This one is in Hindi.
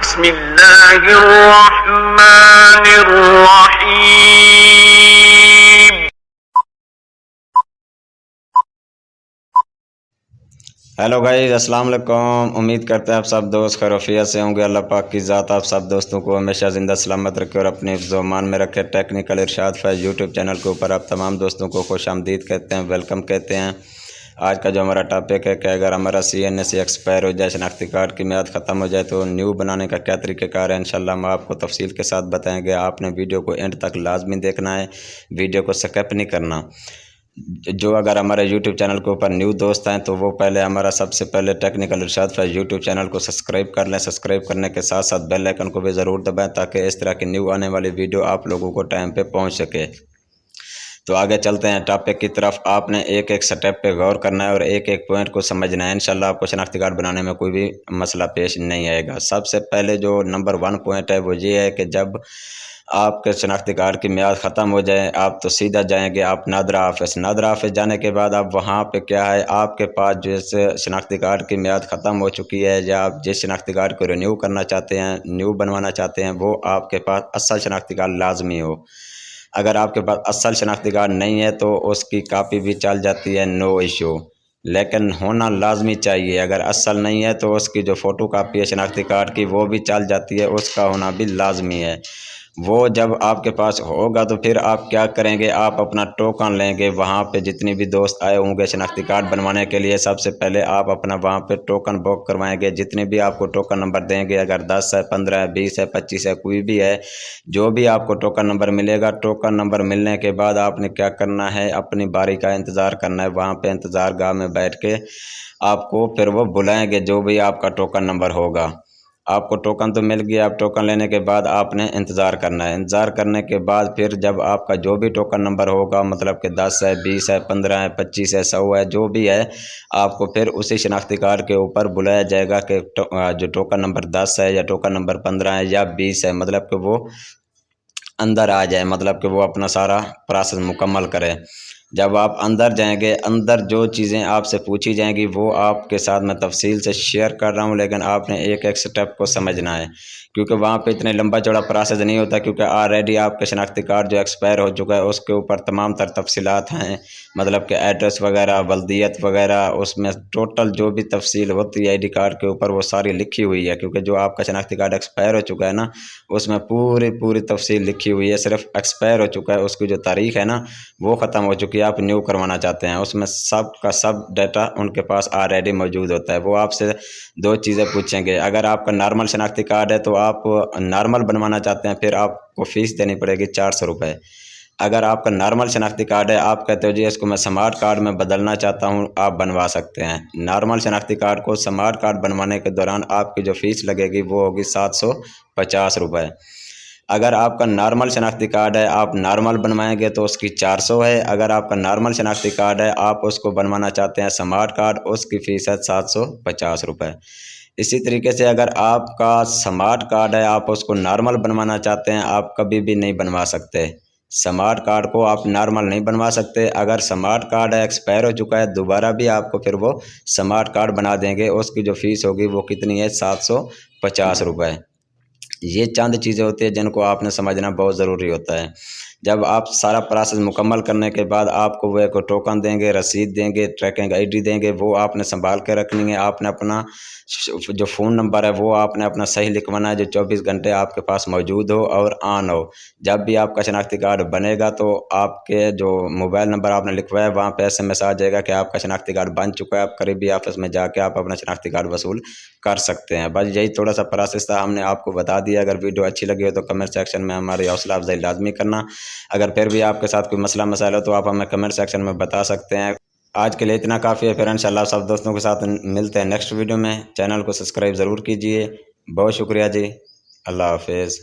बिस्मिल्लाहिर्रहमानिर्रहीम। हेलो गाइस, अस्सलाम वालेकुम। उम्मीद करते हैं आप सब दोस्त खैरियत से होंगे। अल्लाह पाक की ज़ात आप सब दोस्तों को हमेशा ज़िंदा सलामत रखे और अपने ज़ुबान में रखे। टेक्निकल इरशाद फैज़ यूट्यूब चैनल के ऊपर आप तमाम दोस्तों को खुशामदीद कहते हैं, वेलकम कहते हैं। आज का जो हमारा टॉपिक है कि अगर हमारा CNC एक्सपायर हो जाए, शनाख्ती कार्ड की मियाद ख़त्म हो जाए तो न्यू बनाने का क्या तरीक़ेकार है, इंशाल्लाह हम आपको तफसील के साथ बताएँगे। आपने वीडियो को एंड तक लाजमी देखना है, वीडियो को स्किप नहीं करना। जो अगर हमारे YouTube चैनल के ऊपर न्यू दोस्त हैं तो वो पहले हमारा सबसे पहले टेक्निकल इरशाद फैज़ यूट्यूब चैनल को सब्सक्राइब कर लें। सब्सक्राइब करने के साथ साथ बेल आइकन को भी ज़रूर दबाएं ताकि इस तरह की न्यू आने वाली वीडियो आप लोगों को टाइम पे पहुंच सके। तो आगे चलते हैं टॉपिक की तरफ। आपने एक एक स्टेप पे गौर करना है और एक एक पॉइंट को समझना है। इंशाल्लाह आपको शनाख्ती कार्ड बनाने में कोई भी मसला पेश नहीं आएगा। सबसे पहले जो नंबर 1 पॉइंट है वो ये है कि जब आपके शनाख्ती कार्ड की मियाद ख़त्म हो जाए आप तो सीधा जाएंगे आप नादरा ऑफिस। नादरा ऑफिस जाने के बाद आप वहाँ पे क्या है, आपके पास जैसे शनाख्ती कार्ड की मियाद ख़त्म हो चुकी है या आप जिस शनाख्ती कार्ड को रिन्यू करना चाहते हैं, न्यू बनवाना चाहते हैं, वो आपके पास असल शनाख्ती कार्ड लाजमी हो। अगर आपके पास असल शनाख्ती कार्ड नहीं है तो उसकी कापी भी चल जाती है, नो इशू, लेकिन होना लाजमी चाहिए। अगर असल नहीं है तो उसकी जो फ़ोटो कापी है शनाख्ती कार्ड की वो भी चल जाती है, उसका होना भी लाजमी है। वो जब आपके पास होगा तो फिर आप क्या करेंगे, आप अपना टोकन लेंगे। वहाँ पे जितने भी दोस्त आए होंगे शनाख्ती कार्ड बनवाने के लिए, सबसे पहले आप अपना वहाँ पे टोकन बुक करवाएंगे। जितने भी आपको टोकन नंबर देंगे, अगर 10 है, 15 है, 20 है, 25 है, कोई भी है, जो भी आपको टोकन नंबर मिलेगा, टोकन नंबर मिलने के बाद आपने क्या करना है, अपनी बारी का इंतज़ार करना है। वहाँ पे इंतज़ार गाह में बैठ के आपको फिर वो बुलाएंगे, जो भी आपका टोकन नंबर होगा। आपको टोकन तो मिल गया, आप टोकन लेने के बाद आपने इंतज़ार करना है। इंतज़ार करने के बाद फिर जब आपका जो भी टोकन नंबर होगा, मतलब कि 10 है, 20 है, 15 है, 25 है, 100 है, जो भी है, आपको फिर उसी शनाख्ती कार्ड के ऊपर बुलाया जाएगा कि जो टोकन नंबर 10 है या टोकन नंबर 15 है या 20 है, मतलब कि वो अंदर आ जाए, मतलब कि वो अपना सारा प्रोसेस मुकम्मल करे। जब आप अंदर जाएंगे, अंदर जो चीज़ें आपसे पूछी जाएंगी वो आपके साथ मैं तफसील से शेयर कर रहा हूं, लेकिन आपने एक एक स्टेप को समझना है क्योंकि वहाँ पे इतने लंबा चौड़ा प्रोसेस नहीं होता, क्योंकि ऑलरेडी आपके शनाख्ती कार्ड जो एक्सपायर हो चुका है उसके ऊपर तमाम तर तफसीलात हैं, मतलब कि एड्रेस वगैरह, बल्दियत वगैरह, उसमें टोटल जो भी तफसील होती है ID कार्ड के ऊपर वो सारी लिखी हुई है। क्योंकि जो आपका शनाख्ती कार्ड एक्सपायर हो चुका है ना, उसमें पूरी तफसील लिखी हुई है। सिर्फ एक्सपायर हो चुका है, उसकी जो तारीख है ना वो ख़त्म हो चुकी है, आप न्यू करवाना चाहते हैं, उसमें सब का सब डाटा उनके पास ऑलरेडी मौजूद होता है। वो आपसे 2 चीज़ें पूछेंगे। अगर आपका नॉर्मल शनाख्ती कार्ड है तो आप नॉर्मल बनवाना चाहते हैं, फिर आपको फ़ीस देनी पड़ेगी 400 रुपये। अगर आपका नॉर्मल शनाख्ती कार्ड है, आप कहते हो जी इसको मैं स्मार्ट कार्ड में बदलना चाहता हूँ, आप बनवा सकते हैं। नॉर्मल शनाख्ती कार्ड को स्मार्ट कार्ड बनवाने के दौरान आपकी जो फ़ीस लगेगी वो होगी 750 रुपये। अगर आपका नॉर्मल शनाख्ती कार्ड है, आप नॉर्मल बनवाएंगे तो उसकी 400 है। अगर आपका नॉर्मल शनाख्ती कार्ड है, आप उसको बनवाना चाहते हैं स्मार्ट कार्ड, उसकी फ़ीस है 750 रुपये। इसी तरीके से अगर आपका स्मार्ट कार्ड है, आप उसको नॉर्मल बनवाना चाहते हैं, आप कभी भी नहीं बनवा सकते। स्मार्ट कार्ड को आप नॉर्मल नहीं बनवा सकते। अगर स्मार्ट कार्ड है एक्सपायर हो चुका है, दोबारा भी आपको फिर वो स्मार्ट कार्ड बना देंगे। उसकी जो फ़ीस होगी वो कितनी है, 750 रुपये। ये चंद चीज़ें होती हैं जिनको आपने समझना बहुत ज़रूरी होता है। जब आप सारा प्रोसेस मुकम्मल करने के बाद आपको वो एक टोकन देंगे, रसीद देंगे, ट्रैकिंग ID देंगे, वो आपने संभाल के रखनी है। आपने अपना जो फ़ोन नंबर है वो आपने अपना सही लिखवाना है, जो 24 घंटे आपके पास मौजूद हो और ऑन हो। जब भी आपका शनाख्ती कार्ड बनेगा तो आपके जो मोबाइल नंबर आपने लिखवाया वहाँ पे SMS आ जाएगा कि आपका शनाख्ती कार्ड बन चुका है। आप करीबी ऑफिस में जाके आप अपना शनाख्ती कार्ड वसूल कर सकते हैं। बस यही थोड़ा सा प्रोसेस था, हमने आपको बता दिया। अगर वीडियो अच्छी लगी हो तो कमेंट सेक्शन में हमारी हौसला अफजाई लाजमी करना। अगर फिर भी आपके साथ कोई मसला मसाइल हो तो आप हमें कमेंट सेक्शन में बता सकते हैं। आज के लिए इतना काफ़ी है, फिर इंशाल्लाह सब दोस्तों के साथ मिलते हैं नेक्स्ट वीडियो में। चैनल को सब्सक्राइब ज़रूर कीजिए। बहुत शुक्रिया जी, अल्लाह हाफिज़।